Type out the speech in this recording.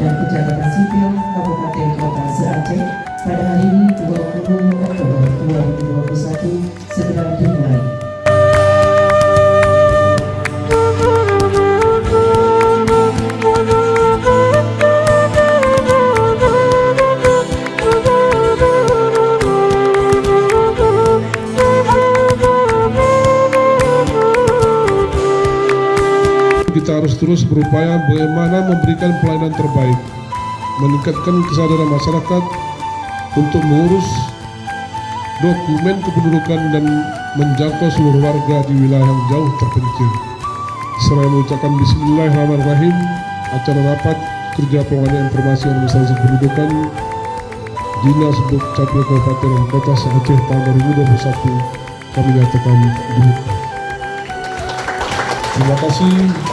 dan Kejahatan Sipil Kabupaten Kota se-Aceh pada hari ini 20 Oktober 2021 segera dimulai. Kita harus terus berupaya bagaimana memberikan pelayanan terbaik, meningkatkan kesadaran masyarakat untuk mengurus dokumen kependudukan dan menjangkau seluruh warga di wilayah yang jauh terpencil. Seraya mengucapkan Bismillahirrahmanirrahim, acara rapat kerja pengadaan informasi administrasi kependudukan Dinas Dukcapil Kabupaten dan Kota se-Aceh tahun 2021 kami nyatakan dibuka. Terima kasih.